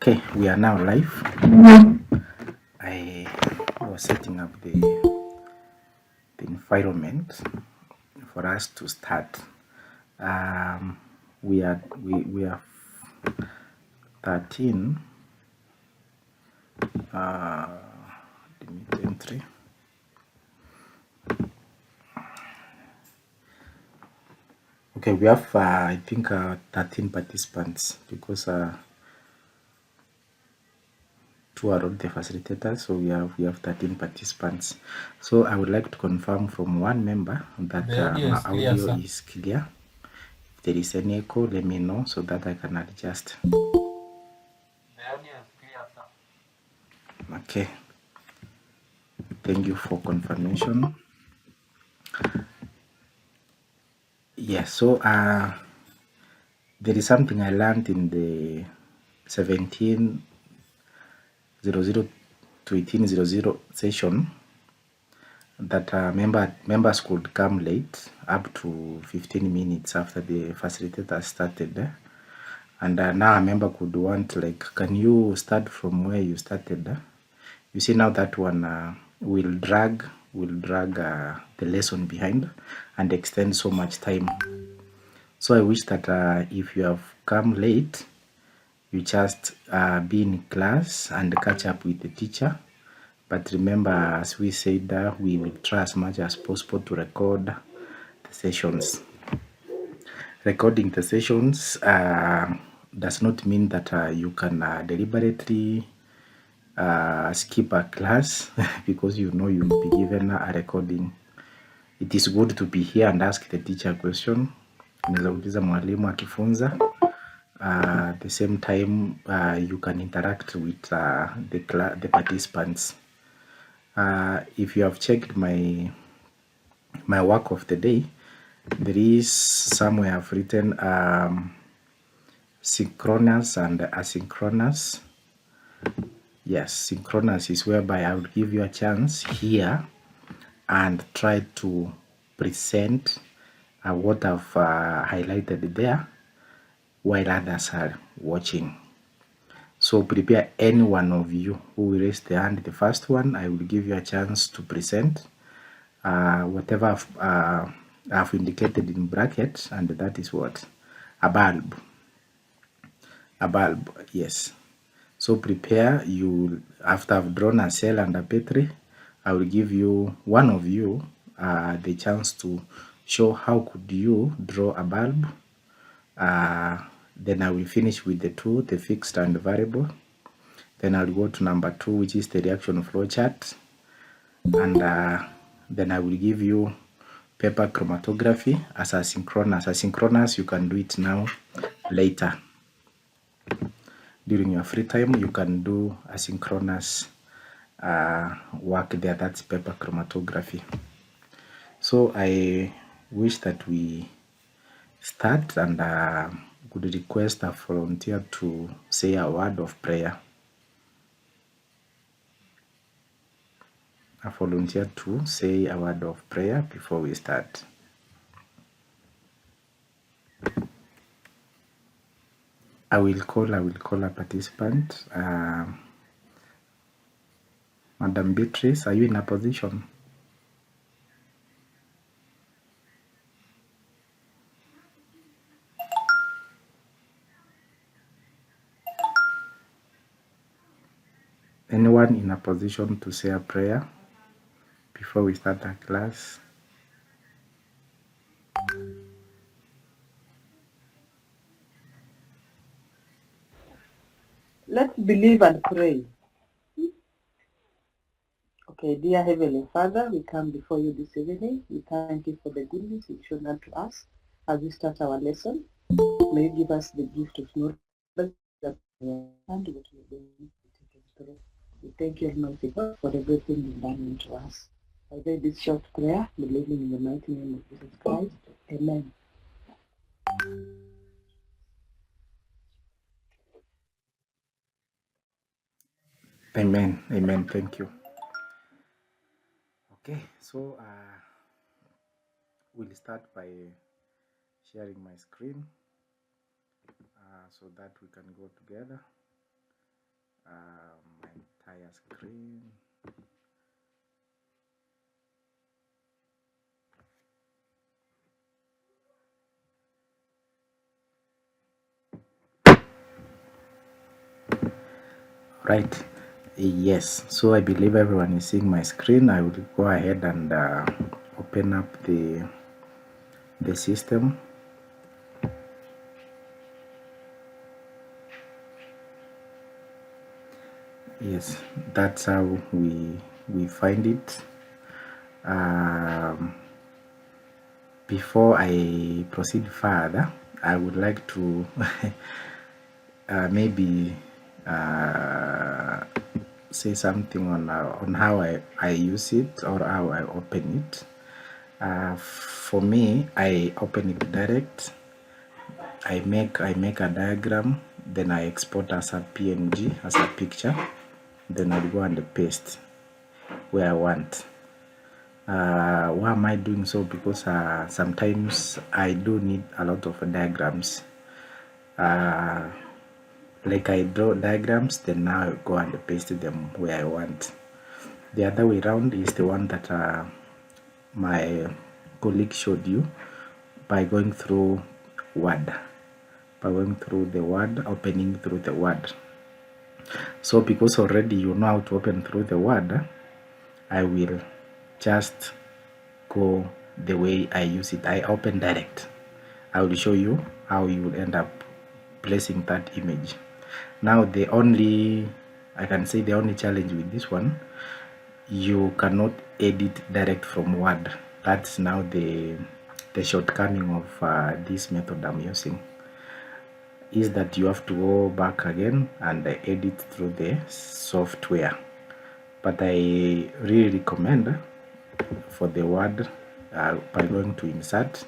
Okay, we are now live. I was setting up the environment for us to start. We are 13. Entry. Okay, we have I think 13 participants because 2 are the facilitators, so we have 13 participants. So I would like to confirm from one member that my audio is clear. If there is any echo, let me know so that I can adjust. The audio is clear, sir. Okay. Thank you for confirmation. Yes, so there is something I learned in the 1700 to 1800 session that members could come late up to 15 minutes after the facilitator started. And now a member could want, like, can you start from where you started? You see, now that one will drag the lesson behind and extend so much time. So I wish that if you have come late, you just be in class and catch up with the teacher. But remember, as we said, we will try as much as possible to record the sessions. Recording the sessions does not mean that you can deliberately skip a class because you know you'll be given a recording. It is good to be here and ask the teacher a question. Unaweza uliza mwalimu akifunza. At the same time, you can interact with the participants. If you have checked my work of the day, there is somewhere I've written synchronous and asynchronous. Yes, synchronous is whereby I will give you a chance here and try to present what I've highlighted there while others are watching. So prepare any one of you who will raise the hand. The first one, I will give you a chance to present whatever I've indicated in brackets, and that is what? A bulb. A bulb, yes. So prepare. You, after I've drawn a cell and a petri, I will give you, one of you, the chance to show how could you draw a bulb. Then I will finish with the two, the fixed and the variable. Then I'll go to number 2, which is the reaction flow chart. And then I will give you paper chromatography as asynchronous. Asynchronous, you can do it now, later. During your free time, you can do asynchronous work there. That's paper chromatography. So I wish that we start, and could request a volunteer to say a word of prayer. A volunteer to say a word of prayer before we start. I will call a participant. Madam Beatrice, are you in a position? Anyone in a position to say a prayer before we start our class? Let's believe and pray. Okay, dear Heavenly Father, we come before you this evening. We thank you for the goodness you've shown unto us as we start our lesson. May you give us the gift of knowledge that we understand what we are going to be taken through. We thank you, Almighty God, for everything you've done unto us. I pray this short prayer, believing in the mighty name of Jesus Christ. Amen. Amen. Amen. Thank you. Okay, so we'll start by sharing my screen so that we can go together. my entire screen. Right, yes, so I believe everyone is seeing my screen. I will go ahead and open up the system. Yes, that's how we find it. Before I proceed further, I would like to maybe say something on how I use it or how I open it. For me, I open it direct. I make a diagram, then I export as a PNG, as a picture, then I go and paste where I want. Why am I doing so? Because sometimes I do need a lot of diagrams. Like I draw diagrams, then now I go and paste them where I want. The other way around is the one that my colleague showed you by going through Word. By going through the Word, opening through the Word. So because already you know how to open through the Word, I will just go the way I use it. I open direct. I will show you how you will end up placing that image. Now the only challenge with this one, you cannot edit direct from Word. That's now the shortcoming of this method I'm using, is that you have to go back again and edit through the software. But I really recommend for the Word by going to insert,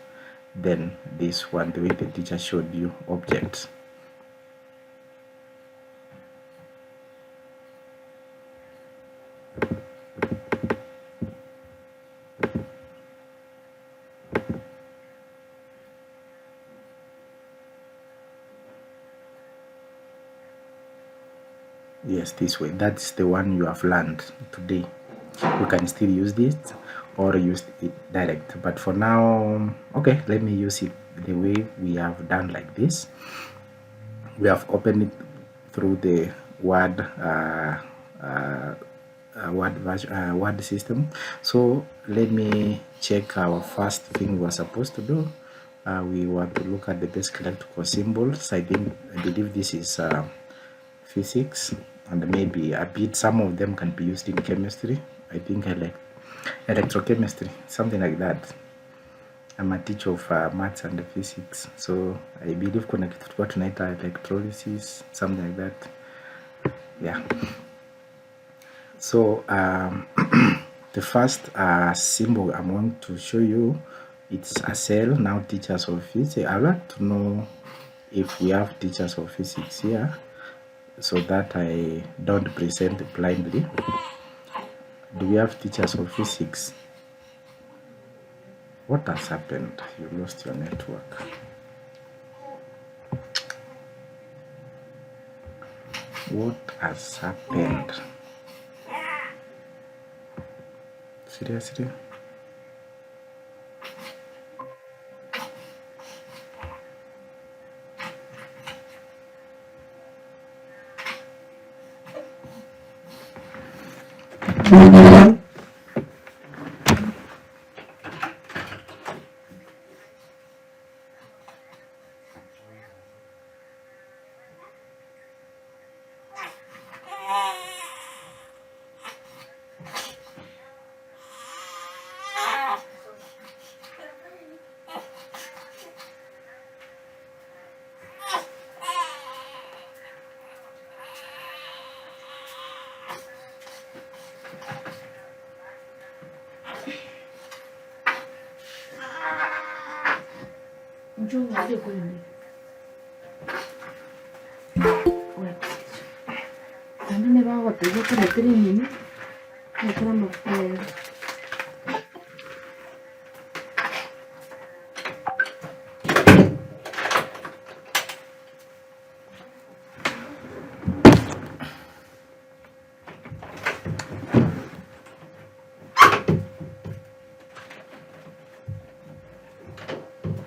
then this one, the way the teacher showed you, object. Yes, this way. That's the one you have learned today. You can still use this or use it direct, but for now, okay, let me use it the way we have done, like this. We have opened it through the Word Word system. So let me check our first thing we're supposed to do. We want to look at the basic electrical symbols. I believe this is physics, and maybe a bit, some of them can be used in chemistry. I think I like electrochemistry, something like that. I'm a teacher of maths and physics, so I believe connected to what tonight electrolysis, something like that. Yeah. So the first symbol I'm going to show you, it's a cell. Now, teachers of physics, I'd like to know if we have teachers of physics here, so that I don't present blindly. Do we have teachers of physics? What has happened? You lost your network. What has happened? Seriously?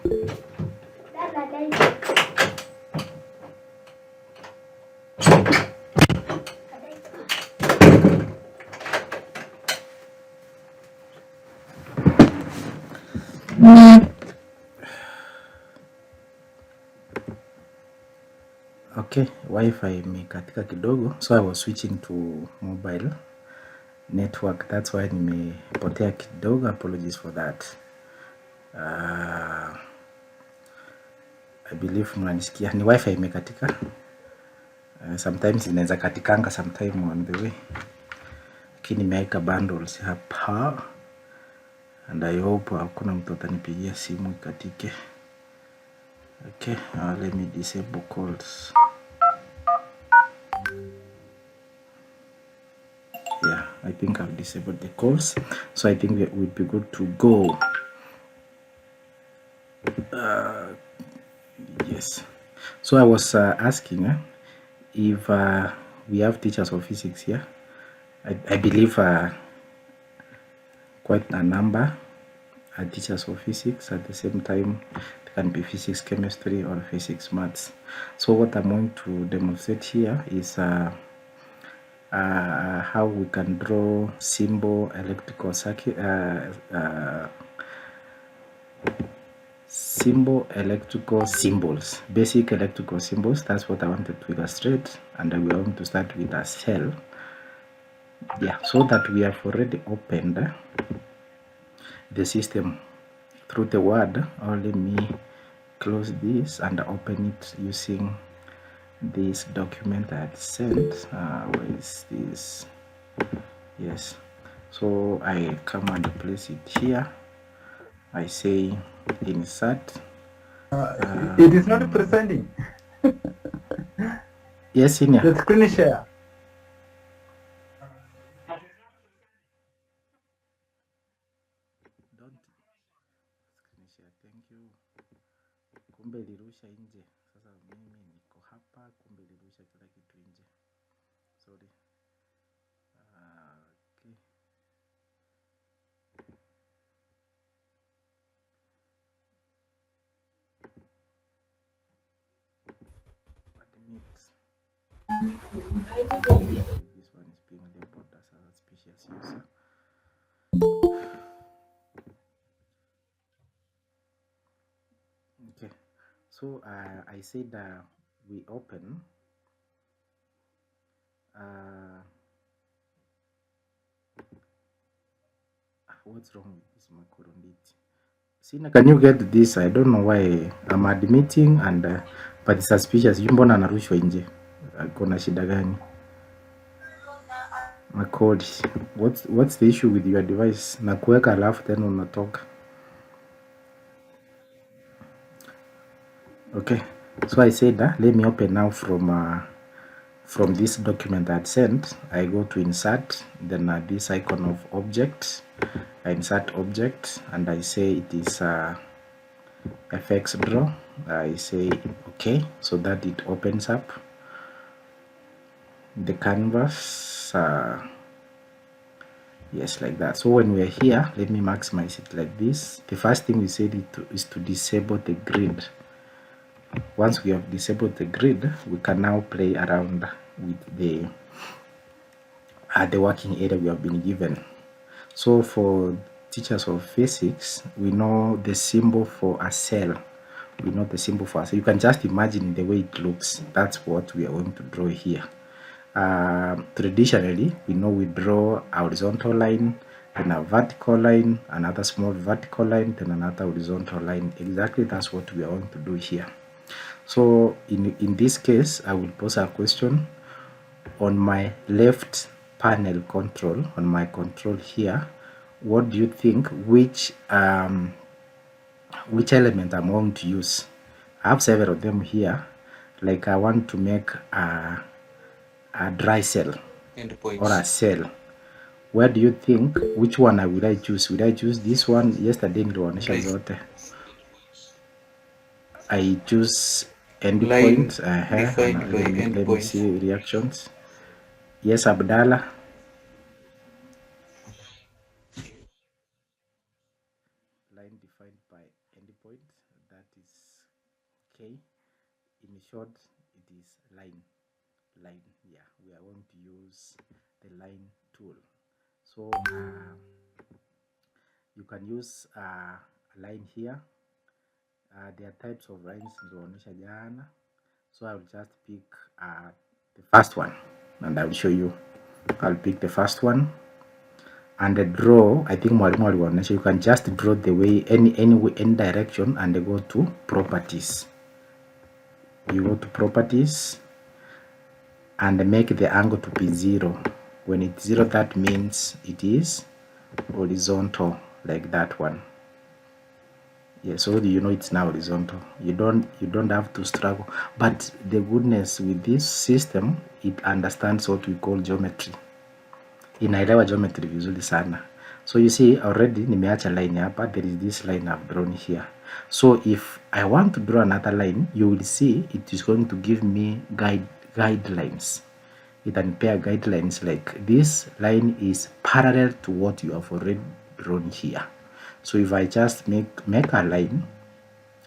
Okay, wifi imekatika kidogo, so I was switching to mobile network, that's why nimepotea kidogo. Apologies for that. I believe mnanisikia. Ni wifi imekatika. Sometimes inaweza katikanga sometime on the way, lakini nimeweka bundles hapa and I hope hakuna mtu atanipigia simu ikatike. Okay, let me disable calls. Yeah, I think I've disabled the calls, so I think we'd be good to go. Yes, so I was asking if we have teachers of physics here. I believe quite a number are teachers of physics. At the same time, it can be physics, chemistry, or physics, maths. So what I'm going to demonstrate here is how we can draw simple electrical circuit, simple electrical symbols, basic electrical symbols. That's what I wanted to illustrate, and we're going to start with a cell. Yeah, so that we have already opened the system through the word. Or let me close this and open it using this document I had sent. Where is this? Yes, so I come and place it here. I say insert. It is not presenting. Yes, senior. The screen share. Don't screen share. Thank you. Kumbe ilirusha nje. Sasa mimi niko hapa, kumbe ilirusha kila kitu nje. Sorry. Okay. Admit. This one is being labeled as a suspicious user. Okay, so I said we open what's wrong with this macronit? Sina, can you get this? I don't know why I'm admitting and but it's suspicious. Mbona anarushwa nje? Kuna shida gani? Macode, what's the issue with your device? Na kuweka alafu tena unatoka. Okay, so I said let me open now from this document I had sent. I go to insert, then this icon of object. I insert object and I say it is FX draw. I say okay, so that it opens up the canvas. Yes, like that. So when we are here, let me maximize it like this. The first thing we said is to disable the grid. Once we have disabled the grid, we can now play around with the working area we have been given. So for teachers of physics, we know the symbol for a cell. We know the symbol for a cell. You can just imagine the way it looks. That's what we are going to draw here. Traditionally, we know we draw a horizontal line, then a vertical line, another small vertical line, then another horizontal line. Exactly, that's what we are going to do here. So in this case, I will pose a question. On my left panel control, on my control here, what do you think, which element I'm going to use? I have several of them here. Like I want to make a dry cell or a cell. Where do you think, which one would I choose? Would I choose this one? Yesterday nilionyesha zote. I choose endpoint. Let me see reactions. Yes, Abdallah. line defined by endpoint, that is K. In short, it is line. Yeah, we are going to use the line tool. So you can use a line here. There are types of lines nilioonyesha jana, so I will just pick the first one and I will show you. I'll pick the first one and draw. I think mwalimu aliwaonyesha you can just draw the way any direction and go to properties. You go to properties and make the angle to be 0. When it's 0, that means it is horizontal, like that one. Yeah, so you know it's now horizontal. You don't have to struggle. But the goodness with this system, it understands what we call geometry. Inaelewa geometry vizuri sana. So you see already nimeacha line hapa. There is this line I've drawn here. So if I want to draw another line, you will see it is going to give me guidelines. It can pair guidelines like this line is parallel to what you have already drawn here. So if I just make a line,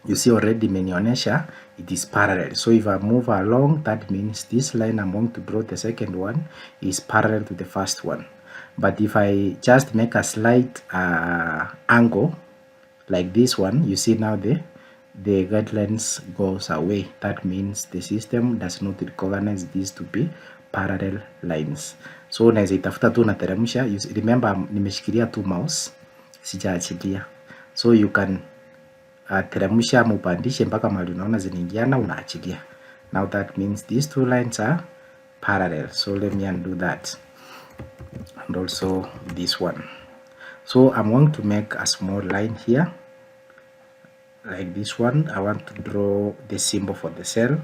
you see already imenionyesha it is parallel. So if I move along, that means this line I'm going to draw, the second one, is parallel to the first one. But if I just make a slight angle like this one, you see now the guidelines goes away. That means the system does not recognize these to be parallel lines. So unaweza itafuta tu nateremsha. Remember nimeshikilia tu mouse, sijaachilia. So you can teremsha mupandishe mpaka mahali unaona zinaingiana, unaachilia. Now that means these two lines are parallel. So let me undo that. And also this one. So I'm going to make a small line here like this one. I want to draw the symbol for the cell.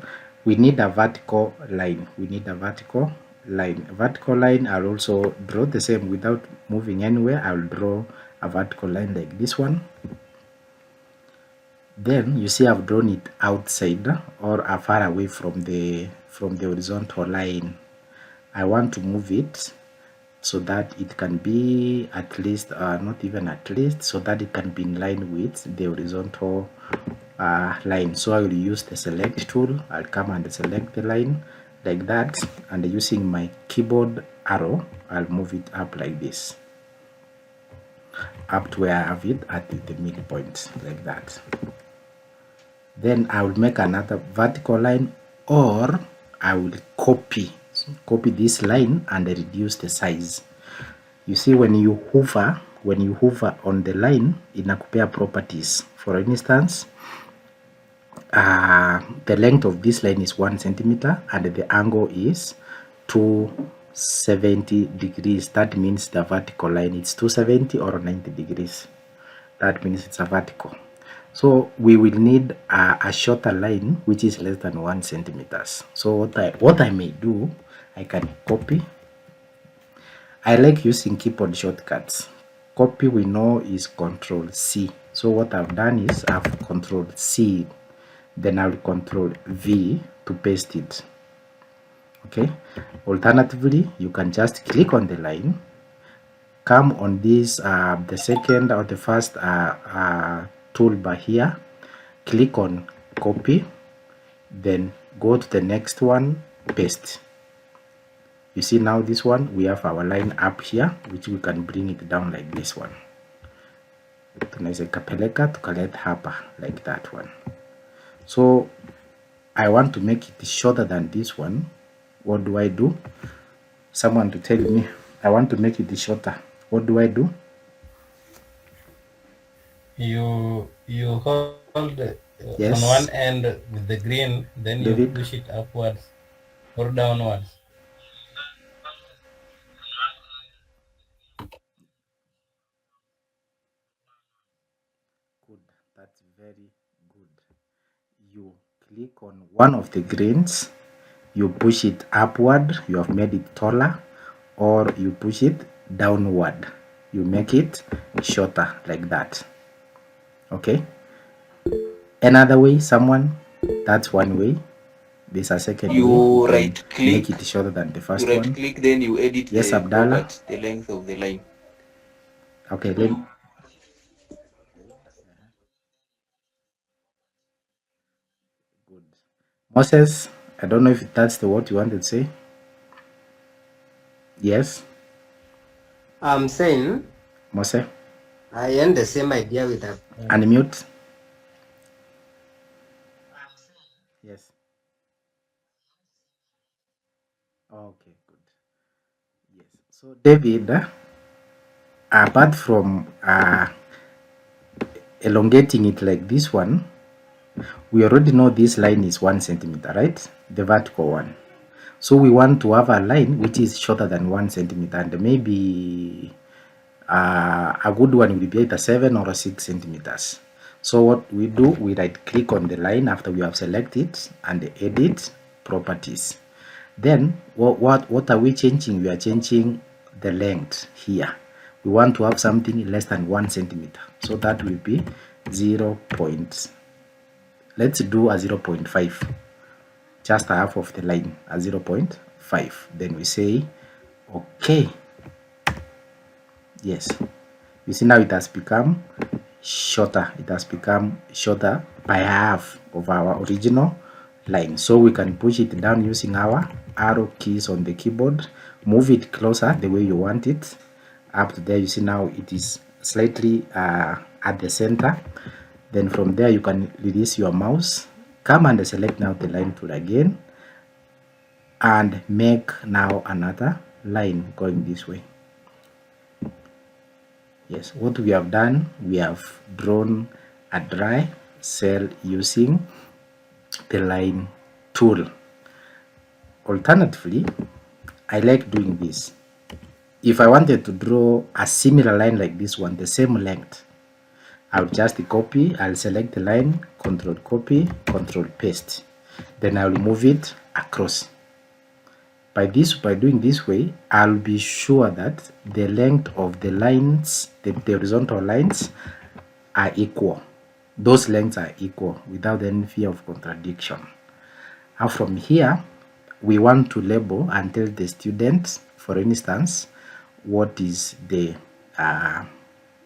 We need a vertical line. Vertical line, I'll also draw the same without moving anywhere. I'll draw a vertical line like this one. Then you see I've drawn it outside or far away from the horizontal line. I want to move it so that it can be at least, not even at least, so that it can be in line with the horizontal line. So I will use the select tool. I'll come and select the line like that, and using my keyboard arrow, I'll move it up like this, up to where I have it at the midpoint, like that. Then I will make another vertical line, or I will copy this line and reduce the size. You see when you hover on the line, inakupea properties. For instance, the length of this line is 1 centimeter and the angle is 270 degrees. That means the vertical line is 270 or 90 degrees. That means it's a vertical. So we will need a shorter line which is less than 1 centimeters. So what I may do, I can copy. I like using keyboard shortcuts. Copy we know is Control C. So what I've done is I've Control C, then I'll Control V to paste it. Okay. Alternatively, you can just click on the line, come on this the second or the first toolbar here, click on copy, then go to the next one, paste. You see now this one, we have our line up here, which we can bring it down like this one. Tunaweza kapeleka tukaleta hapa like that one. So I want to make it shorter than this one. What do I do? Someone to tell me. I want to make it shorter. What do I do? You hold Yes. on one end with the green, then you David? push it upwards or downwards. Good. That's very good. You click on one of the greens, you push it upward, you have made it taller, or you push it downward, you make it shorter like that. Okay. Another way, someone, that's one way. There's a second way. You can right click, make it shorter than the first you right one. click, then you edit Yes, the Abdallah. properties, the length of the line. Okay, then Moses, I don't know if that's the word you wanted to say. Yes, I'm saying Mose, I end the same idea with that. unmute. Yes. Okay, good. Yes. So David, apart from elongating it like this one, we already know this line is 1 centimeter, right? The vertical one. So we want to have a line which is shorter than 1 centimeter, and maybe a good one will be either 7 or 6 centimeters. So what we do, we right click on the line after we have selected and edit properties. Then what are we changing? We are changing the length here. We want to have something less than 1 centimeter. So that will be 0. Let's do a 0.5. Just a half of the line, a 0.5. Then we say okay. Yes. You see now it has become shorter. It has become shorter by half of our original line. So we can push it down using our arrow keys on the keyboard. Move it closer the way you want it. Up to there, you see now it is slightly at the center. Then from there you can release your mouse. Come and select now the line tool again. And make now another line going this way. Yes, what we have done, we have drawn a dry cell using the line tool. Alternatively, I like doing this. If I wanted to draw a similar line like this one, the same length, I'll just copy, I'll select the line, control copy, control paste. Then I'll move it across. By doing this way, I'll be sure that the length of the lines, the horizontal lines, are equal. Those lengths are equal without any fear of contradiction. And from here, we want to label and tell the students, for instance, what is the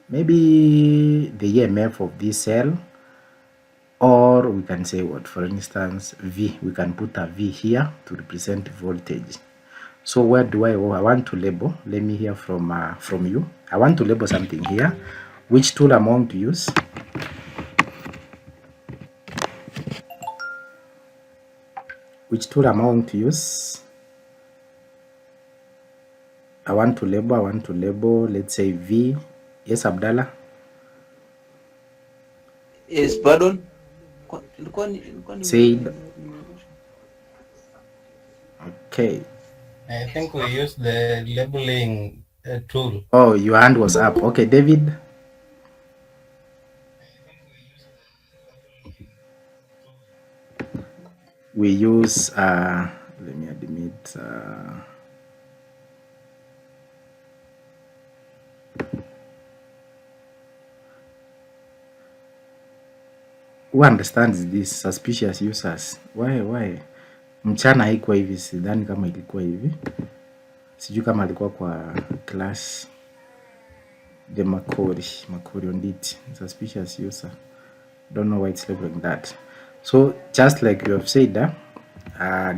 maybe the EMF of this cell, or we can say what, for instance, V. We can put a V here to represent voltage. So where do I want to label? Let me hear from you. I want to label something here. Which tool am I going to use? Which tool am I going to use? I want to label, let's say V. Yes, Abdallah? Yes, pardon. Said. Okay. I think we use the labeling tool. Oh, your hand was up. Okay, David. We use, let me admit, who understands this? Suspicious users. Why? Mchana haikuwa hivi, sidhani kama ilikuwa hivi. Sijui kama alikuwa kwa class. The Makori on it. Suspicious user. Don't know why it's labeling that. So just like you have said,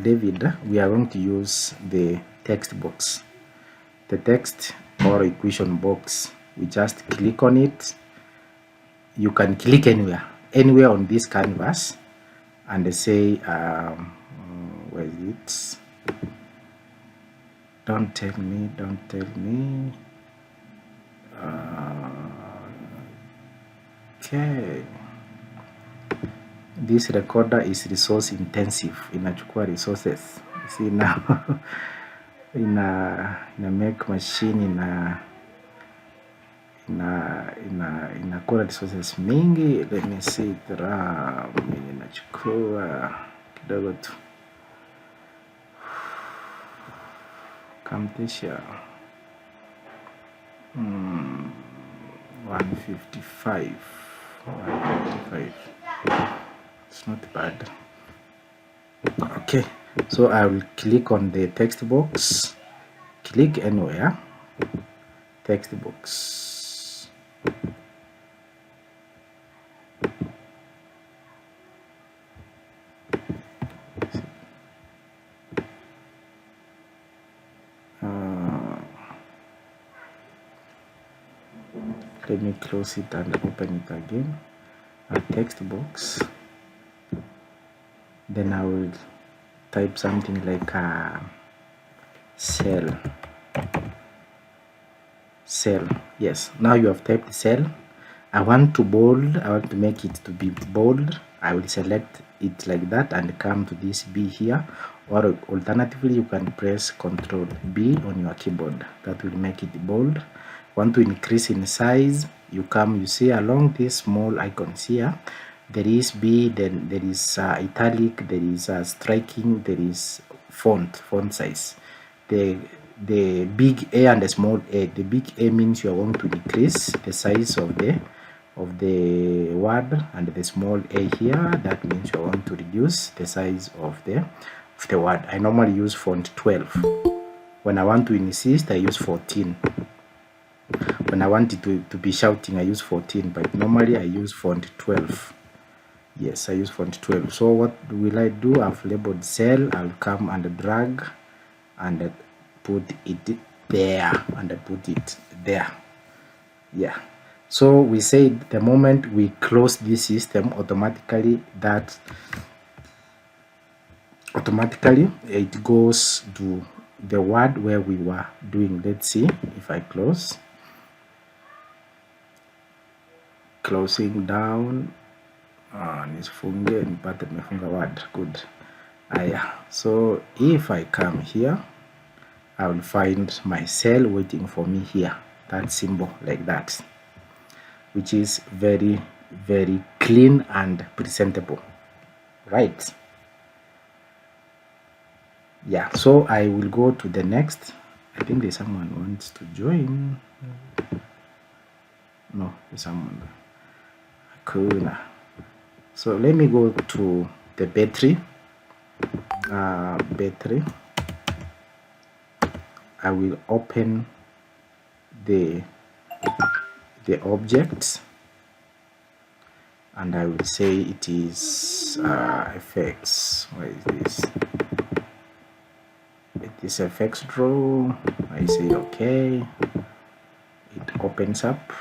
David, we are going to use the text box. The text or equation box. We just click on it. You can click anywhere on this canvas, and they say, where is it? Don't tell me. Okay. This recorder is resource intensive. Inachukua resources. See now, ina make machine inakula resources mingi. Let me see, RAM inachukua kidogo tu. Camtasia 155. It's not bad. Okay, so I will click on the text box. Click anywhere. Text box. Let me close it and open it again. A text box. Then I will type something like a cell. Yes, now you have typed cell. I want to bold. I want to make it to be bold. I will select it like that and come to this B here, or alternatively you can press Ctrl B on your keyboard. That will make it bold. Want to increase in size, you come, you see along these small icons here, there is B, then there is italic, there is striking, there is font size. The big A and the small a. The big A means you are going to increase the size of the word, and the small a here, that means you are going to reduce the size of the word. I normally use font 12. When I want to insist, I use 14. When I want it to be shouting, I use 14, but normally I use font 12. Yes, I use font 12. So what will I do? I've labeled cell. I'll come and drag and put it there, and put it there. Yeah. So we said the moment we close this system, automatically it goes to the word where we were doing. Let's see if I closing down. Nisifunge nipate nimefunga word. Good. So if I come here, I will find my cell waiting for me here. That symbol like that, which is very, very clean and presentable, right? Yeah, so I will go to the next. I think there's someone who wants to join. No, there's someone. Cool. So let me go to the battery. Battery. I will open the object, and I will say it is effects. What is this? It is effects draw. I say okay. It opens up.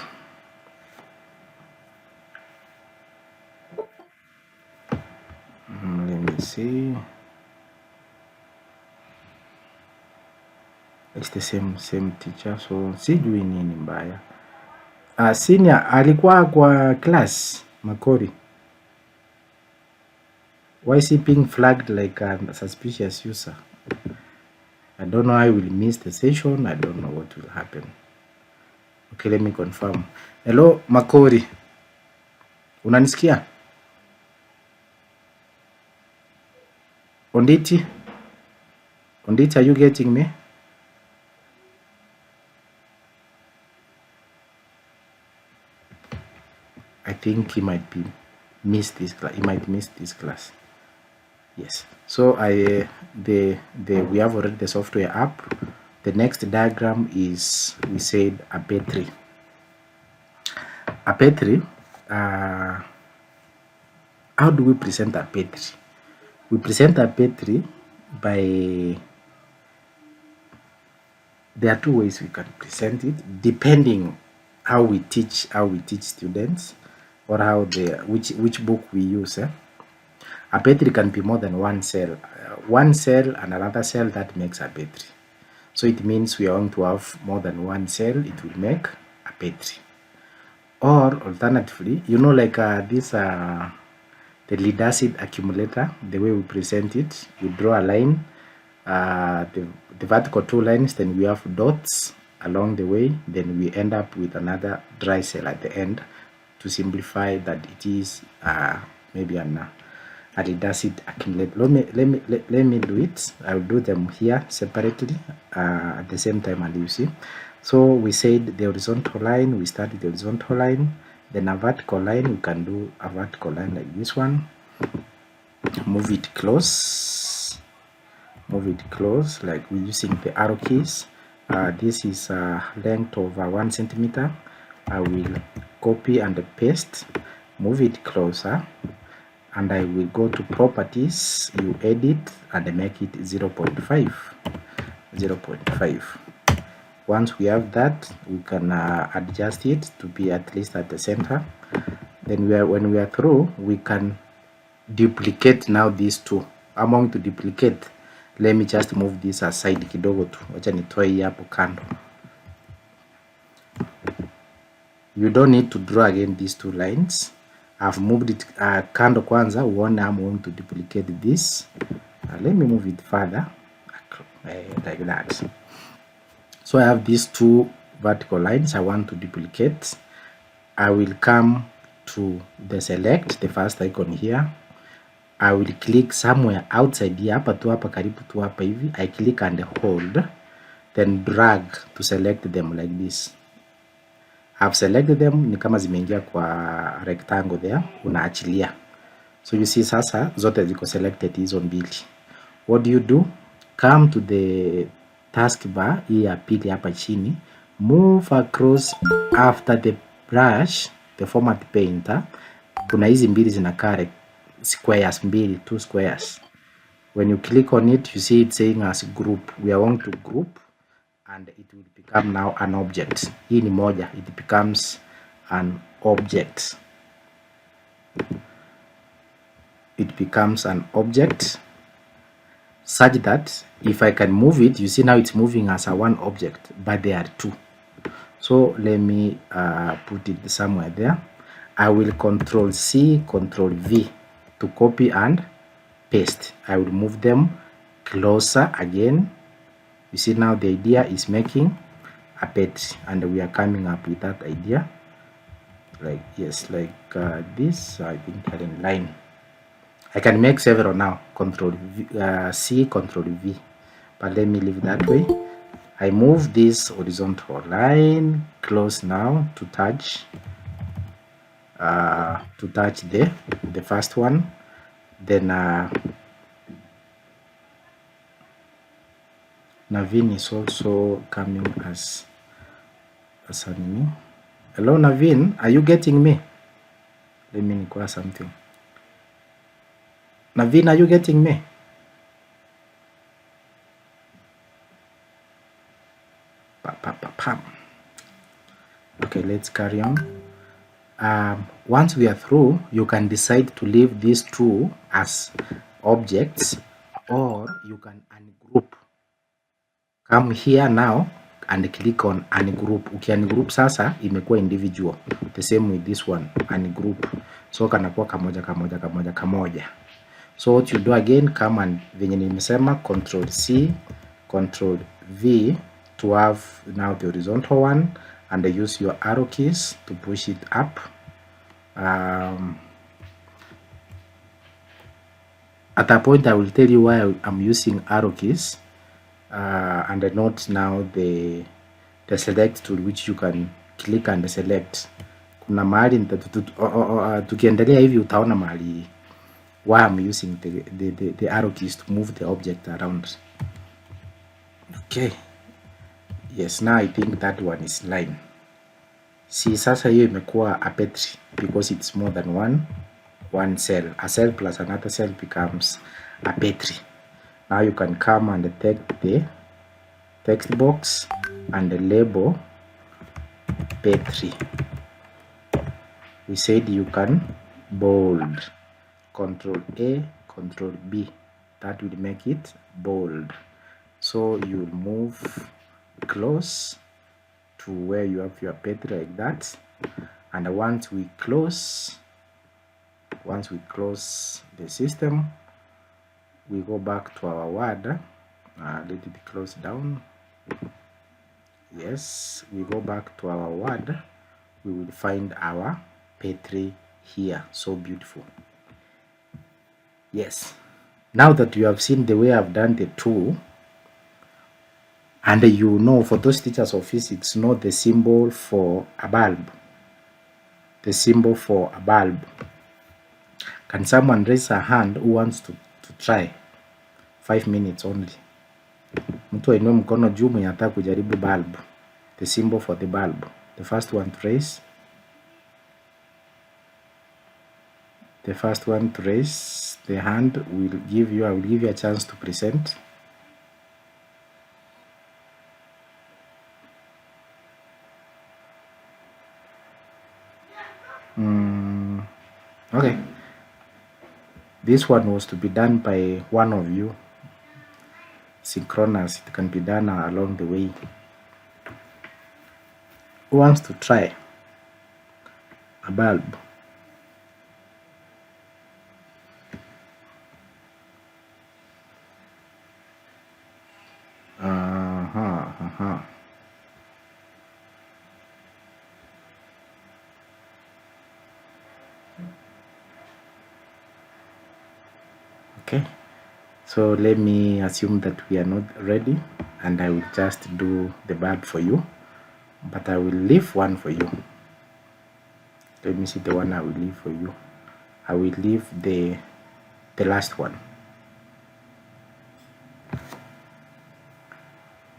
Let me see. It's the same teacher, so sijui nini mbaya. Senior alikuwa kwa class Makori. Why is he being flagged like a suspicious user? I don't know. I will miss the session. I don't know what will happen. Okay, let me confirm. Hello Makori, unanisikia? Onditi, are you getting me? I think he might miss this class. He might miss this class. Yes. So we have already the software app. The next diagram is, we said, a battery. A battery. How do we present a battery? We present a battery by, there are two ways we can present it, depending how we teach students, or how which book we use. A battery can be more than one cell. One cell and another cell, that makes a battery. So it means we are going to have more than one cell, it will make a battery. Or alternatively, like this the lead acid accumulator, the way we present it, we draw a line, the vertical two lines, then we have dots along the way, then we end up with another dry cell at the end to simplify that it is maybe a lead acid accumulator. Let me do it. I'll do them here separately at the same time, and you see. So we said the horizontal line, we start with the horizontal line, then a vertical line. We can do a vertical line like this one, move it close, like we're using the arrow keys. This is a length of 1 centimeter. I will copy and paste, move it closer, and I will go to properties, you edit and make it 0.5. Once we have that, we can adjust it to be at least at the center. Then when we are through, we can duplicate now these two. I'm going to duplicate. Let me just move this aside kidogo tu. Wacha nitoe hii hapo kando. You don't need to draw again these two lines. I've moved it kando kwanza. One, I'm going to duplicate this. Let me move it further like that. So I have these two vertical lines I want to duplicate. I will come to the select, the first icon here. I will click somewhere outside here, hapa tu, hapa karibu tu, hapa hivi. I click and hold, then drag to select them like this. I've selected them, ni kama zimeingia kwa rectangle there, unaachilia. So you see sasa zote ziko selected hizo mbili. What do you do? Come to the taskbar hii ya pili hapa chini, move across after the brush, the format painter. Kuna hizi mbili zinakaa squares mbili, two squares. When you click on it, you see it saying as group. We are going to group and it will become now an object. Hii ni moja, it becomes an object. It becomes an object such that if I can move it, you see now it's moving as a one object, but there are two. So let me put it somewhere there. I will Control C, Control V to copy and paste. I will move them closer again. You see now the idea is making a pet, and we are coming up with that idea. Like, yes, like this. I think they're in line. I can make several now. Control C, Control V. But let me leave that way. I move this horizontal line close now to touch the first one. Then Naveen is also coming as an enemy. Hello Naveen, are you getting me? Let me inquire something. Naveen, are you getting me? Okay, let's carry on. Once we are through, you can decide to leave these two as objects, or you can ungroup. Come here now and click on ungroup. Ungroup sasa imekuwa individual. The same with this one, ungroup. So kanakuwa kamoja. So what you do again, come and venye nimesema, Control C, Control V to have now the horizontal one, and use your arrow keys to push it up. At a point I will tell you why I'm using arrow keys, and not now the select tool, which you can click and select. Kuna mahali tukiendelea hivi utaona mahali why I'm using the arrow keys to move the object around. Okay, yes, now I think that one is line. See, sasa hiyo imekuwa a petri because it's more than one cell. A cell plus another cell becomes a petri. Now you can come and take the text box and label petri. We said you can bold. Control A, Control B. That will make it bold. So you move close to where you have your petri like that. And once we close the system, we go back to our word. Let it close down. Yes, we go back to our word. We will find our petri here. So beautiful. Yes, now that you have seen the way I've done the two, and you know, for those teachers of physics, know the symbol for a bulb. The symbol for a bulb. Can someone raise a hand who wants to try? 5 minutes only. Mtu ainue mkono juu mwenye anataka kujaribu bulb. The symbol for the bulb. The first one to raise. The first one to raise the hand will give you, I will give you a chance to present. Okay, this one was to be done by one of you. Synchronous, it can be done along the way. Who wants to try a bulb? Okay, so let me assume that we are not ready, and I will just do the bulb for you, but I will leave one for you. Let me see the one I will leave for you. I will leave the last one.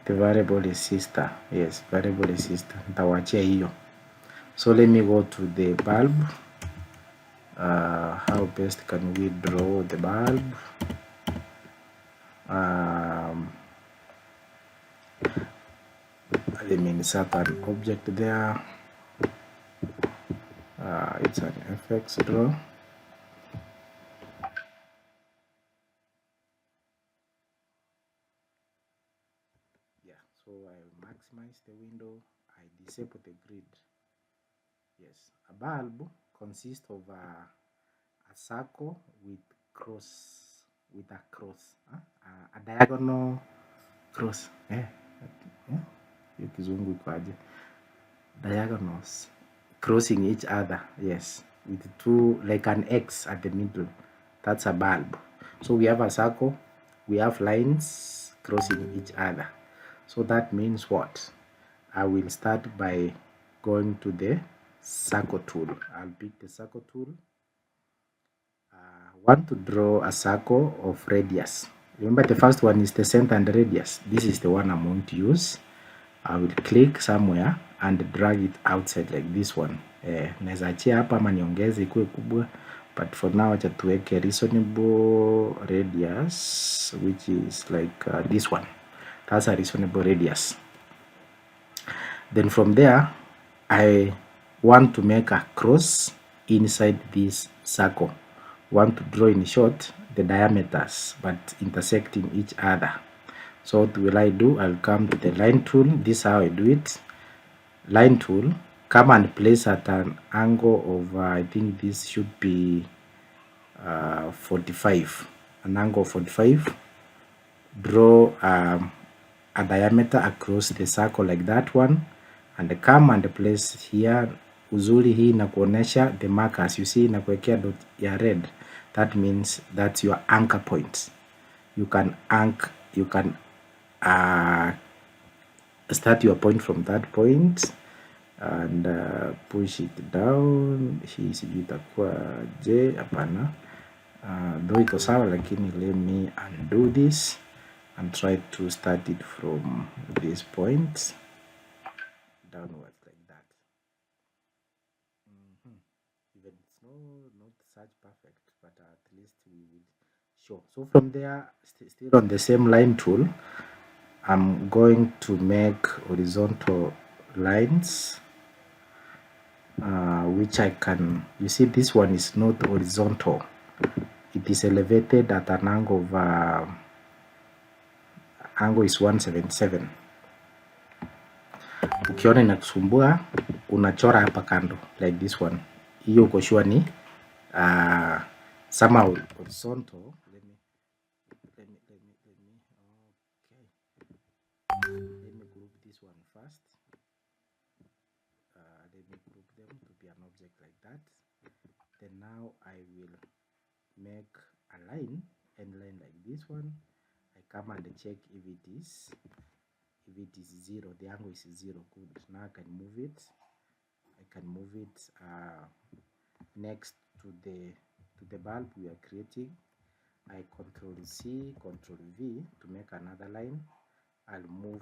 The variable is sister. Yes, variable is sister. Nitawachia hiyo. So let me go to the bulb. How best can we draw the bulb? Let me insert an object there. It's an FX draw. Yeah, so I maximize the window. I disable the grid. Yes, a bulb consists of a circle with a cross, a diagonal cross. Hiyo kizungu ikoaje? Diagonals crossing each other, yes, with two, like an X at the middle. That's a bulb. So we have a circle, we have lines crossing each other. So that means what? I will start by going to the circle tool. I'll pick the circle tool. Want to draw a circle of radius. Remember, the first one is the center and the radius. This is the one I'm going to use. I will click somewhere and drag it outside like this one. Naweza achia hapa ama niongeze ikuwe kubwa, but for now acha tuweke reasonable radius, which is like this one. That's a reasonable radius. Then from there, I want to make a cross inside this circle. Want to draw in short the diameters but intersecting each other. So what will I do? I'll come to the line tool. This is how I do it. Line tool, come and place at an angle of I think this should be 45, an angle of 45. Draw a diameter across the circle like that one, and come and place here. Uzuri hii inakuonesha the markers, you see inakuwekea dot ya red. That means that's your anchor point. You can start your point from that point and push it down. Hii sijui itakuwa je? Hapana. Though iko sawa, lakini let me undo this and try to start it from this point downwards like that. Even it's not such perfect, but at least we will show. So from there, still on the same line tool, I'm going to make horizontal lines, which I can, you see this one is not horizontal. It is elevated at an angle of angle is 177. Ukiona inakusumbua unachora hapa kando like this one. Hiyo uko sure ni somehow horizontal. Let me group this one first. Let me group them to be an object like that. Then now I will make a line, end line like this one. I come and check if it is 0, the angle is 0. Good. Now I can move it. Next to the bulb we are creating. I Control C, Control V to make another line. I'll move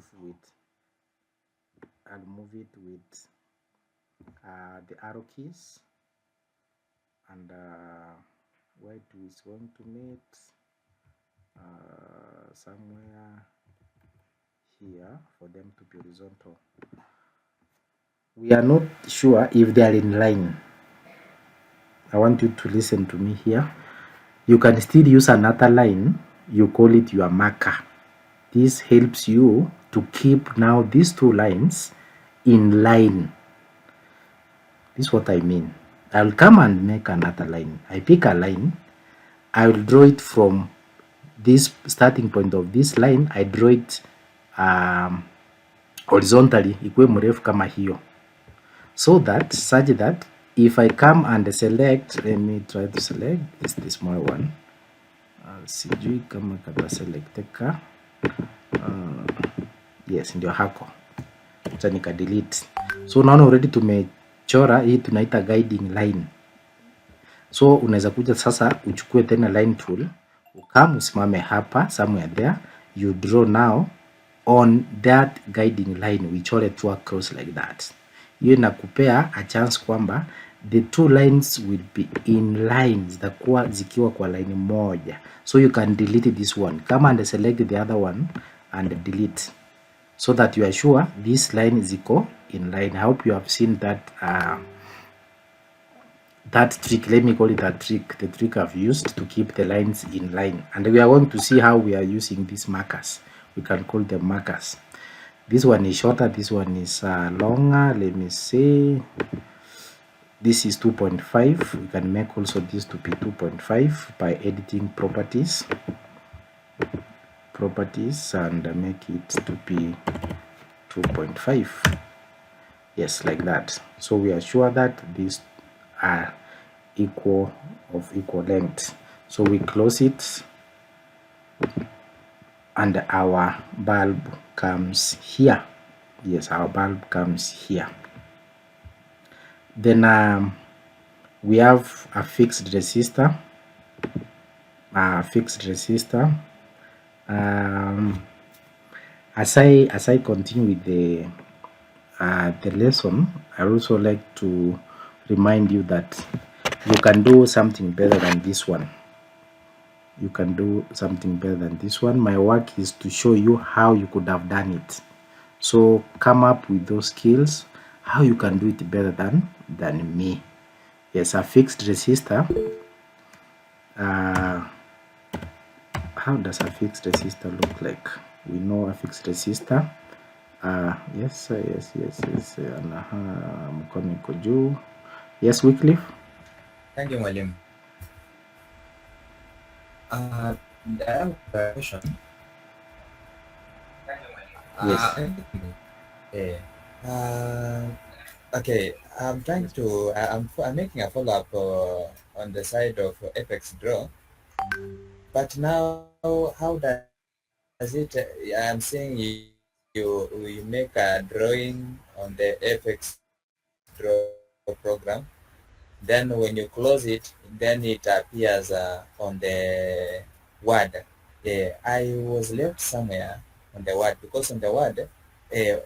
it with the arrow keys, and where it is going to meet somewhere here for them to be horizontal. We are not sure if they are in line. I want you to listen to me here. You can still use another line. You call it your marker. This helps you to keep now these two lines in line. This is what I mean. I'll come and make another line. I pick a line. I will draw it from this starting point of this line. I draw it horizontally, ikuwe mrefu kama hiyo, so that such that if I come and select, let me try to select this small one. Sijui kama kata selecteka. Yes, ndio hako. Acha nika delete. So unaona already tumechora hii tunaita guiding line. So unaweza kuja sasa uchukue tena line tool, ukam usimame hapa somewhere there, you draw now on that guiding line, uichore tu across like that. Hiyo inakupea a chance kwamba the two lines will be in line, zitakuwa zikiwa kwa line moja. So you can delete this one, come and select the other one and delete, so that you are sure this line ziko in line. I hope you have seen that that trick. Let me call it a trick, the trick I've used to keep the lines in line. And we are going to see how we are using these markers. We can call them markers. This one is shorter, this one is longer. Let me see, this is 2.5. we can make also this to be 2.5 by editing properties and make it to be 2.5. yes, like that. So we are sure that these are equal length. So we close it and our bulb comes here. Yes, our bulb comes here. Then we have a fixed resistor. As I continue with the lesson, I also like to remind you that you can do something better than this one. You can do something better than this one. My work is to show you how you could have done it. So come up with those skills, how you can do it better than me. Yes, a fixed resistor. How does a fixed resistor look like? We know a fixed resistor. Yes. Mkono iko juu. Yes, Wycliffe. Thank you, Mwalimu. I have a question. Yes. Okay, I'm trying to, I'm making a follow-up on the side of Apex Draw, but now how does it, I'm seeing you make a drawing on the Apex Draw program, then when you close it, then it appears on the Word. I was left somewhere on the Word, because on the Word,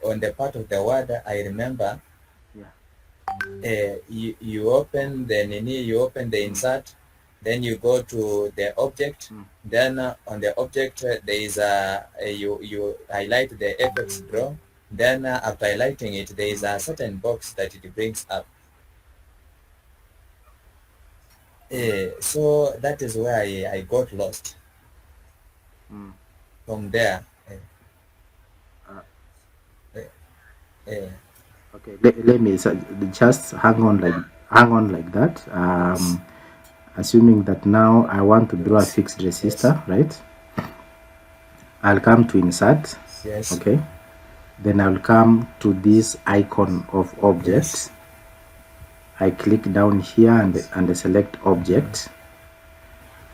on the part of the Word, I remember you open the you open the insert, then you go to the object, then on the object there is you highlight the Apex Draw, then after highlighting it, there is a certain box that it brings up. So that is where I got lost from there. Okay, let me just hang on like that. Assuming that now I want to draw a fixed resistor, right? I'll come to insert. Yes. Okay. Then I'll come to this icon of objects. Yes. I click down here and select object,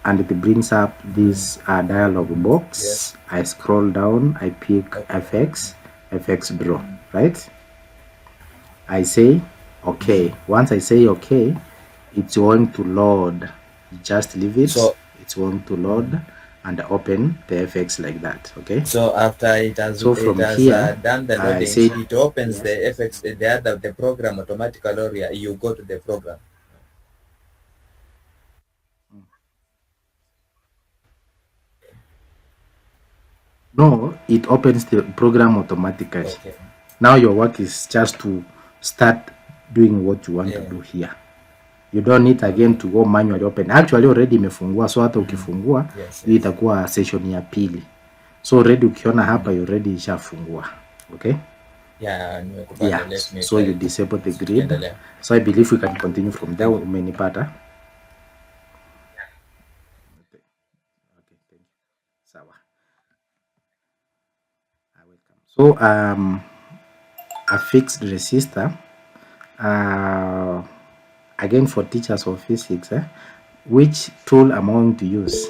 and it brings up this dialog box. Yes. I scroll down, I pick FX Draw, right? I say okay. Once I say okay, it's going to load. You just leave it. So it's going to load and open the FX like that. Okay. So after it has, So from here, done the loading, it opens the FX, the program automatically, or you go to the program. No, it opens the program automatically. Okay. Now your work is just to start doing what you want to do here. You don't need again to go manually open. Actually already imefungua, so hata ukifungua hii itakuwa session ya pili. So already ukiona hapa you already ishafungua. Okay? Yeah, So you disable the grid. So I believe we can continue from there. Umenipata? Okay, thank you. Sawa. Welcome. So a fixed resistor, again for teachers of physics, which tool am I going to use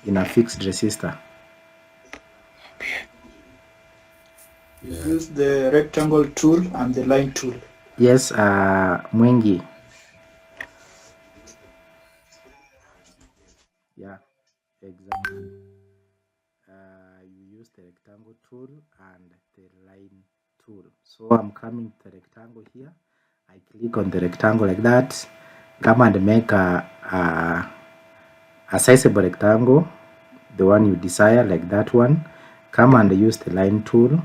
in a fixed resistor? Use the rectangle tool and the line tool. Yes, Mwengi. Yeah, exactly. You use the rectangle tool and the line tool. So I'm coming to the rectangle here. I click on the rectangle like that. Come and make a sizable rectangle, the one you desire, like that one. Come and use the line tool.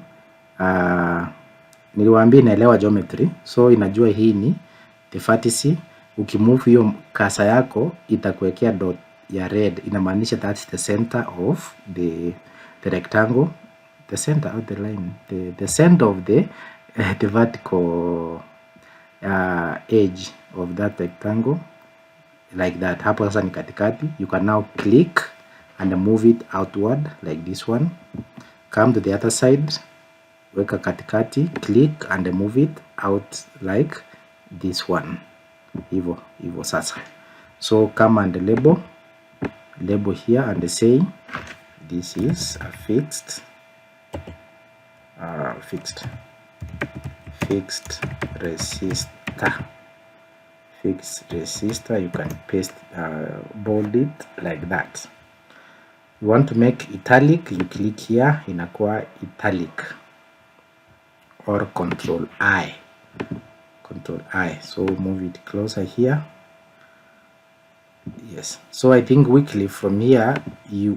Niliwaambia inaelewa geometry, so inajua hii ni the vertice. Ukimove hiyo kasa yako itakuwekea dot ya red, inamaanisha that's the center of the rectangle, the center of the line, the center of the vertical edge of that rectangle, like that. Hapo sasa ni katikati. You can now click and move it outward like this one. Come to the other side, weka katikati, click and move it out like this one. Hivyo sasa. So come and label here and say this is a fixed resistor. Fixed resistor. You can paste, bold it like that. You want to make italic, you click here, inakuwa italic, or control I. So move it closer here. Yes. So I think weekly from here,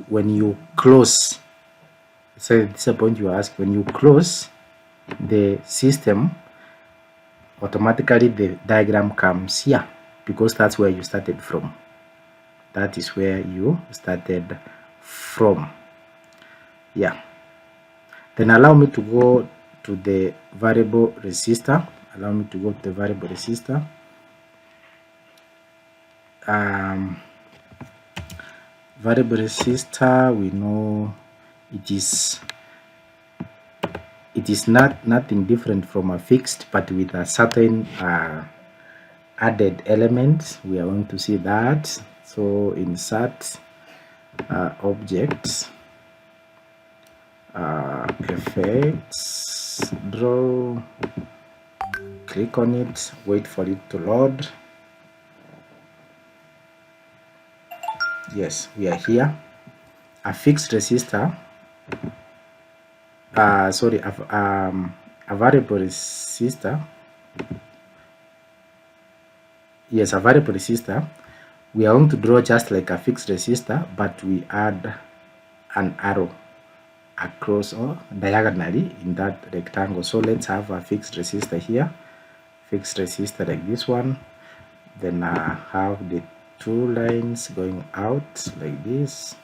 when you close, so this is a point you ask, when you close the system, automatically the diagram comes here, because that's where you started from. That is where you started from. Yeah. Then allow me to go to the variable resistor. Variable resistor, we know it is nothing different from a fixed, but with a certain added element. We are going to see that. So insert objects, effects, draw, click on it, wait for it to load. Yes, we are here. A fixed resistor, a variable resistor. Yes, a variable resistor. We are going to draw just like a fixed resistor, but we add an arrow across or diagonally in that rectangle. So let's have a fixed resistor here. Fixed resistor like this one. Then have the two lines going out like this,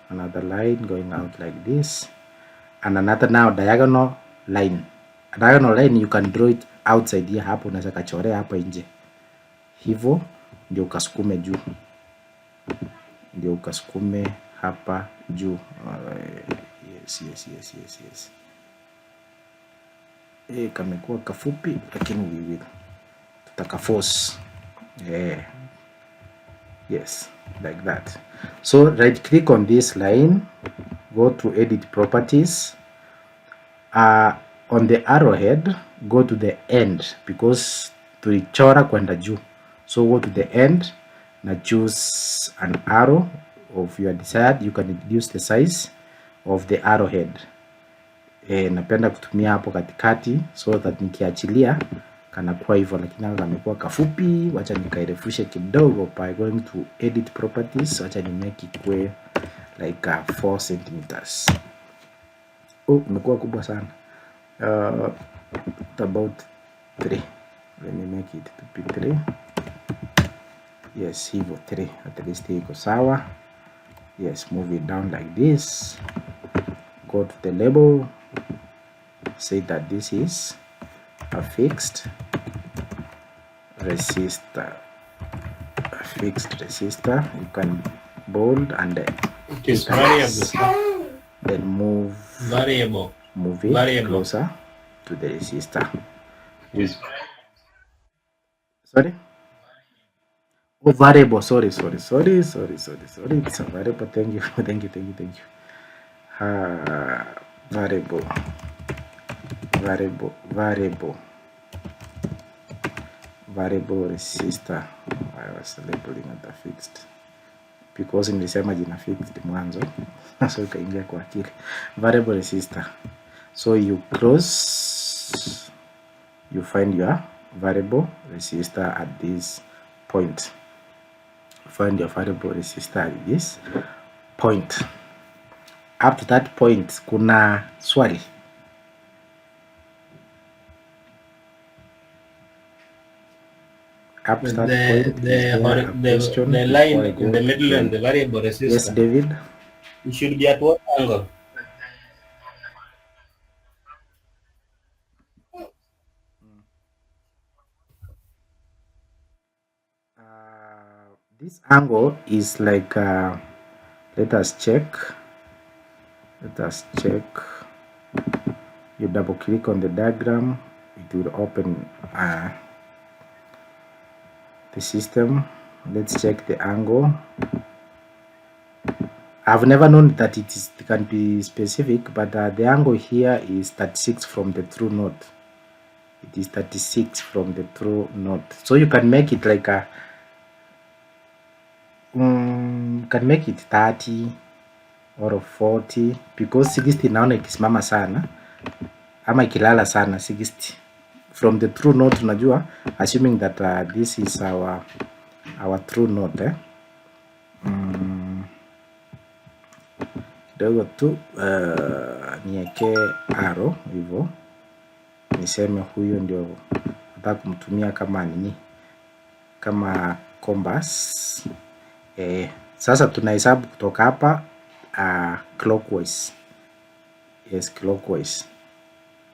another line going out like this, and another now diagonal line. A diagonal line you can draw it outside here. Hapo unaweza kachorea hapa nje, hivyo ndio ukasukume juu, hapa juu. Yes. Kamekuwa kafupi, lakini we will tutaka force. Yes, like that. So right click on this line, go to edit properties. On the arrowhead, go to the end, because tulichora kwenda juu. So go to the end na choose an arrow of your desired. You can reduce the size of the arrowhead. Napenda kutumia hapo katikati, so that nikiachilia kanakuwa hivyo, lakini kamekuwa kafupi. Wacha nikairefushe kidogo by going to edit properties. Wacha ni make it kwe like 4 centimeters. Imekuwa kubwa sana. About 3. Let me make it to be 3. Yes, hivyo 3 at least iko sawa. Yes, move it down like this, go to the label, say that this is a fixed resistor. A fixed resistor, you can bold and It is variable, sir. then move Variable. it Variable. closer to the resistor. Yes. Sorry? Oh, variable. Sorry. It's a variable. Thank you. Variable. Variable resistor. I was labeling at the fixed because nilisema jina fixed mwanzo so ikaingia kwa akili. Variable resistor. So you close, you find your variable resistor at this point. Find your variable resistor at this point. Up to that point, kuna swali? Up to that point, is there a question the before I line go in the to middle and the variable resistor. Yes, David? It should be at what angle? This angle is like, let us check. You double click on the diagram, it will open the system. Let's check the angle. I've never known that it can be specific, but the angle here is 36 from the true north. It is 36 from the true north. So you can make it like a can make it 30 or 40 because 60 naona ikisimama sana ama ikilala sana 60 from the true north. Unajua, assuming that this is our true north kidogo tu niweke arrow hivyo, niseme huyo ndio nataka kumtumia kama nini, kama compass. Sasa tunahesabu kutoka hapa clockwise. Yes, clockwise,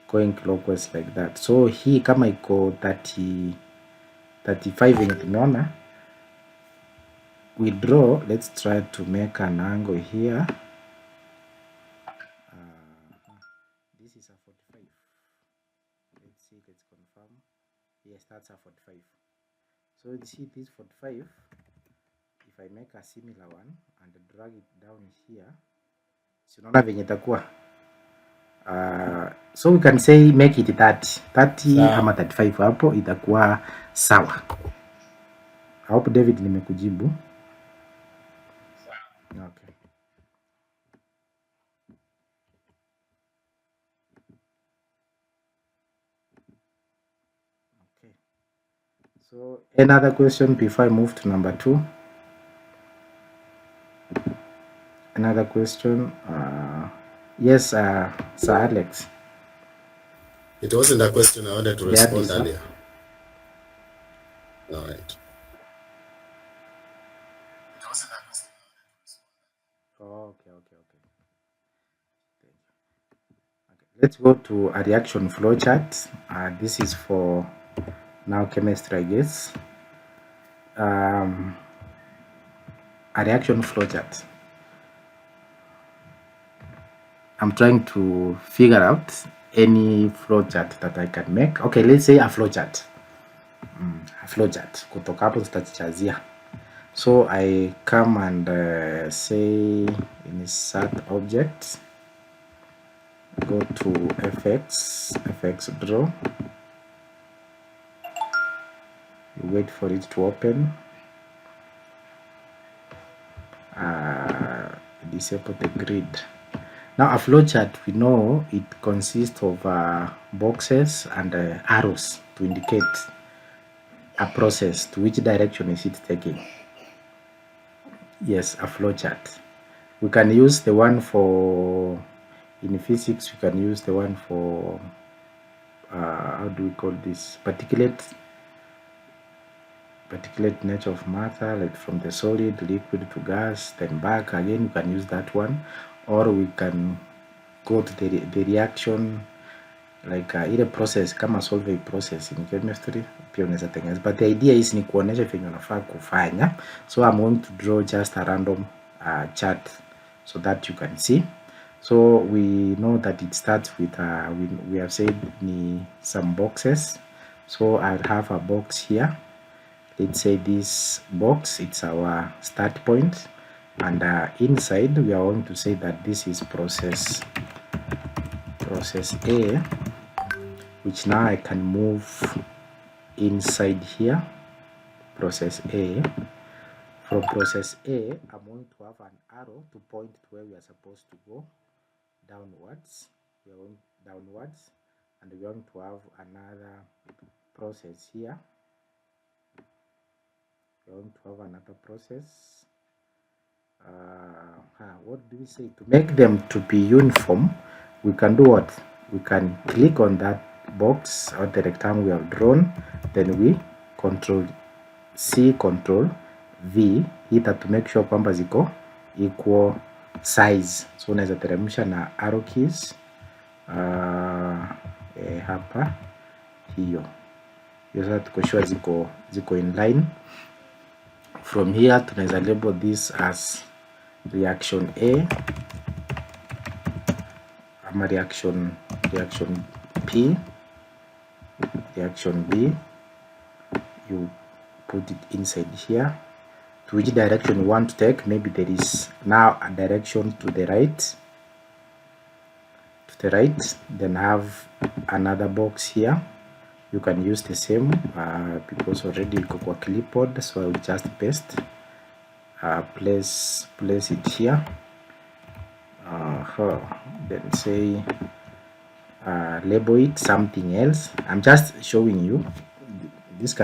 going clockwise like that. So hii kama iko 35 yenye tumeona, we draw. Let's try to make an angle here. This is a 45. Let's see, let's confirm. Yes, that's a 45. So you see this 45, if I make a similar one and drag it down here, si unaona venye itakuwa. So we can say make it 30 ama 35, hapo itakuwa sawa. I hope David nimekujibu. Okay. Okay. So another question before I move to number 2. Another question. Yes, Sir Alex. It wasn't a question I wanted to respond sir. earlier. All right. Okay. Let's go to a reaction flow chart. This is for now chemistry, I guess. A reaction flow chart. I'm trying to figure out any flow chart that I can make. Okay, let's say a flow chart. A flow chart. Kutoka hapo tutajichazia. So I come and say insert object, go to FX draw. You wait for it to open. Disable the grid. Now a flowchart, we know it consists of boxes and arrows to indicate a process, to which direction is it taking. Yes, a flowchart. We can use the one for, in physics, we can use the one for, how do we call this, particulate particulate nature of matter, like from the solid, liquid to gas, then back again. You can use that one, or we can go to the reaction, like ile process kama solvay process in chemistry pia unaweza tengeneza, but the idea is ni kuonesha venye unafaa kufanya. So I'm going to draw just a random chart so that you can see. So we know that it starts with we have said ni some boxes. So I'll have a box here. Let's say this box, it's our start point, and inside we are going to say that this is process A, which now I can move inside here, process A. From process A, I'm going to have an arrow to point to where we are supposed to go, downwards. We are going downwards, and we are going to have another process here. We are going to have another process. What do we say? To make them to be uniform, we can do what? We can click on that box or the rectangle we have drawn, then we Control C, Control V, either to make sure kwamba ziko equal size. So unaweza teremsha na arrow keys hapa hiyo sasa tuko sure ziko in line. From here tunaweza label this as reaction A ama reaction P, reaction B. You put it inside here. To which direction you want to take. Maybe there is now a direction to the right. Then have another box here. You can use the same because already iko kwa clipboard, so I will just paste, place it here. Then say label it something else. I'm just showing you. This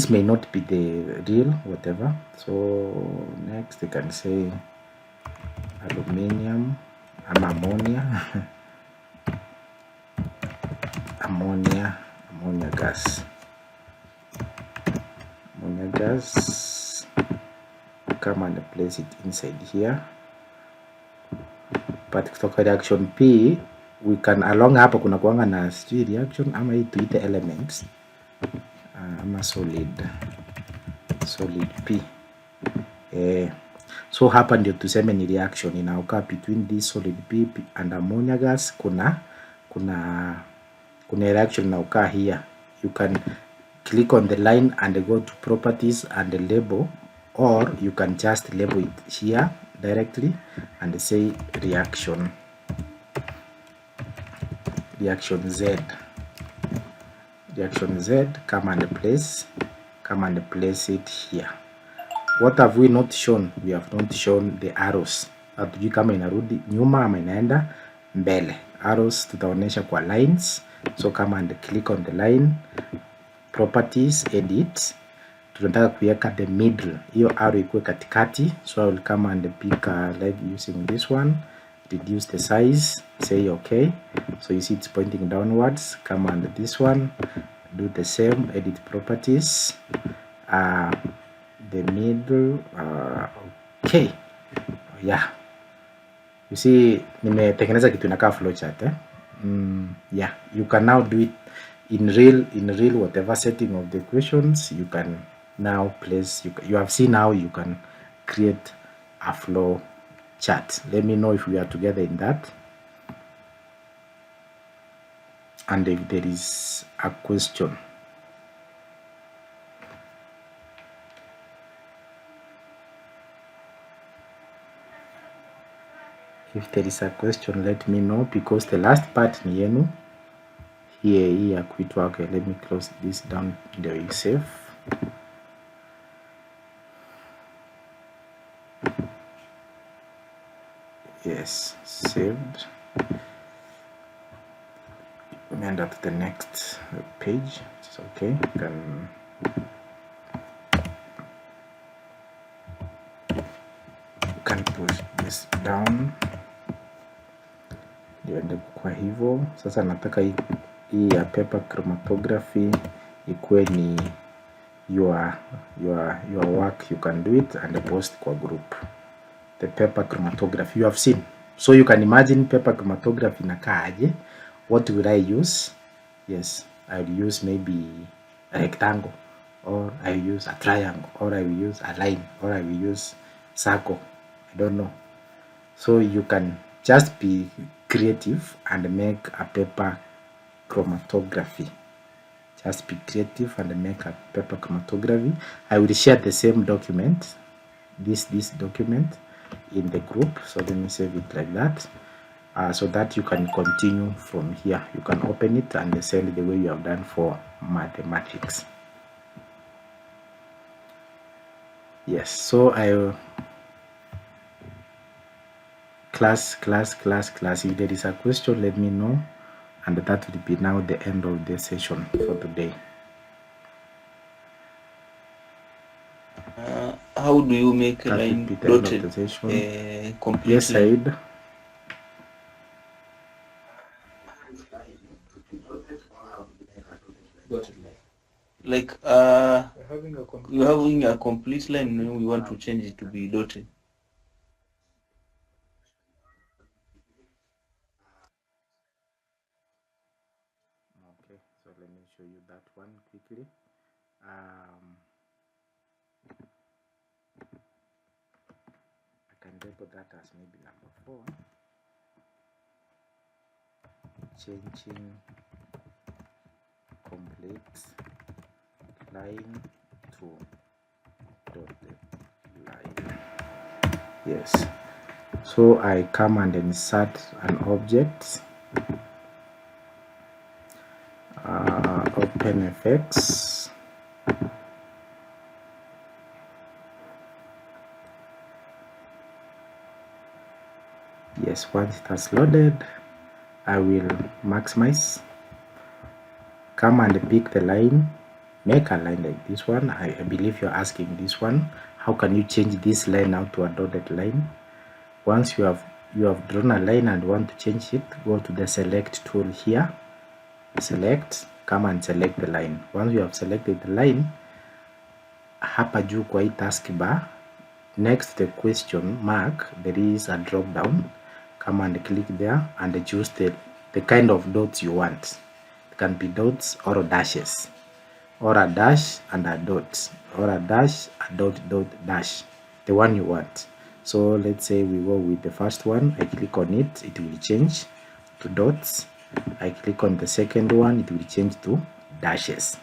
may not be the real whatever. So next you can say aluminium, ammonia gas. Come and place it inside here. But kutoka reaction P we can along hapa kuna kuanga na reaction ama hii tuite elements ama solid P. So hapa ndio tuseme ni reaction inaokaa between this solid P and ammonia gas. Kuna reaction inaokaa here. You can click on the line and go to properties and label, or you can just label it here directly and say reaction Z. Come and place it here. What have we not shown? We have not shown the arrows. Hatujui kama inarudi nyuma ama inaenda mbele. Arrows tutaonesha kwa lines. So come and click on the line, properties, edit. Tunataka kuweka the middle, hiyo arrow ikuwe katikati. So I will come and pick like using this one, reduce the size, say okay. So you see it's pointing downwards. Come and this one, do the same, edit properties, the middle. Okay, yeah, you see nimetengeneza kitu inakaa flowchart yeah, you can now do it in real whatever setting of the equations. You can now place, you have seen how you can create a flow chart. Let me know if we are together in that, and if there is a question. If there is a question, let me know, because the last part ni yenu. Hii ya kuitwa. Okay, let me close this down. There you save. Yes, saved. Remember to the next page. It's okay. You can push this down. Ndio kwa hivyo sasa nataka hii ya paper chromatography ikuwe ni your work, you can do it and post kwa group. The paper chromatography you have seen, so you can imagine paper chromatography inakaa aje. What will I use? Yes, I will use maybe a rectangle, or I will use a triangle, or I will use a line, or I will use circle. I don't know. So you can just be creative and make a paper chromatography. Just be creative and make a paper chromatography. I will share the same document, this document, in the group. So let me save it like that, so that you can continue from here. You can open it and send the way you have done for mathematics. Yes, so I class. If there is a question, let me know, and that will be now the end of the session for today. How do you make a That line will be the end of dotted? the session. Complete Yes, line. Said. Like you're having a complete line and we want to change it to be dotted. Okay, so let me show you that one quickly. I can label that as maybe number 4. Changing complete line to dotted line. Yes. So I come and insert an object. OpenFX. Yes, once it has loaded, I will maximize. Come and pick the line, make a line like this one. I believe you're asking this one, how can you change this line now to a dotted line? Once you have drawn a line and want to change it, go to the select tool here, select, come and select the line. Once you have selected the line, hapa juu kwa hii taskbar, next to the question mark, there is a drop down. Come and click there and choose the kind of dots you want. It can be dots or dashes, or a dash and a dot, or a dash, a dot, dot, dash, the one you want. So let's say we go with the first one. I click on it, it will change to dots. I click on the second one, it will change to dashes.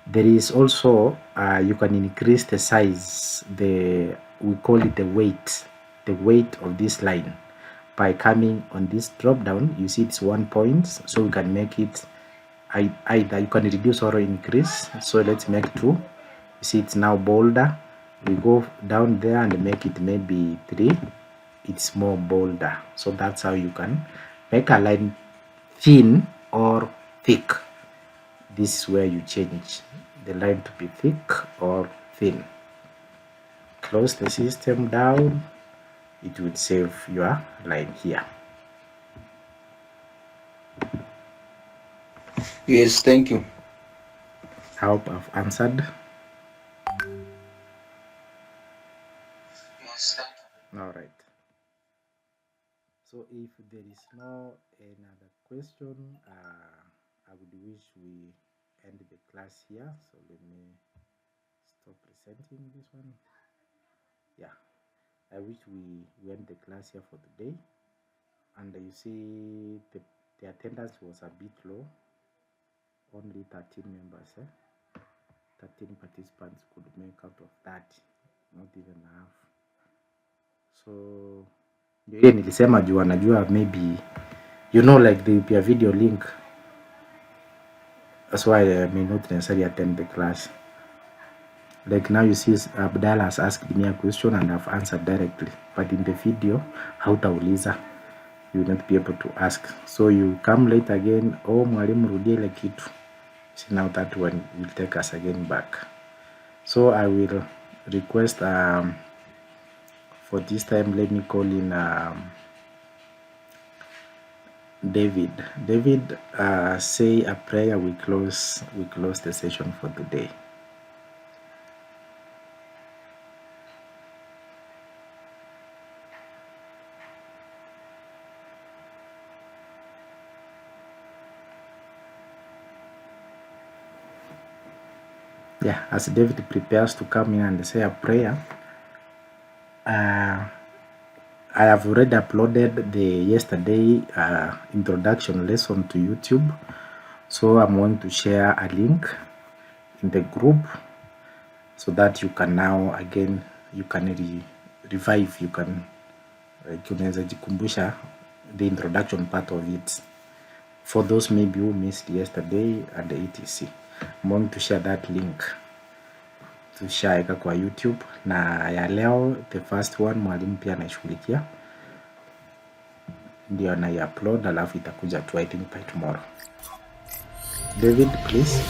There is also you can increase the size, we call it the weight of this line, by coming on this drop down. You see it's 1 point, so we can make it either you can reduce or increase. So let's make 2. You see it's now bolder. We go down there and make it maybe 3. It's more bolder. So that's how you can make a line thin or thick. This is where you change the line to be thick or thin. Close the system down. It will save your line here. Yes, thank you. I hope I've answered. All right. So if there is no another question, I would wish we end the class here. So let me stop presenting this one. Yeah, I wish we end the class here for today. And you see the attendance was a bit low. Only 13 members. 13 participants could make out of 30, not even half. So ndio nilisema juu anajua maybe like there will be a video link. That's why I may not necessarily attend the class. Like now you see Abdallah has asked me a question and I've answered directly. But in the video, hautauliza. You will not be able to ask. So you come late again, mwalimu rudie ile kitu. See, now that one will take us again back. So I will request for this time, let me call in David. David, say a prayer. We close the session for today. Yeah, as David prepares to come in and say a prayer, I have already uploaded the yesterday introduction lesson to YouTube. So I'm going to share a link in the group so that you can now again, you can revive, you can unaweza jikumbusha the introduction part of it for those maybe who missed yesterday and the etc. I'm going to share that link, tushaeka kwa YouTube, na ya leo the first one mwalimu pia anashughulikia, ndio na upload, alafu itakuja tu I think by tomorrow. David, please.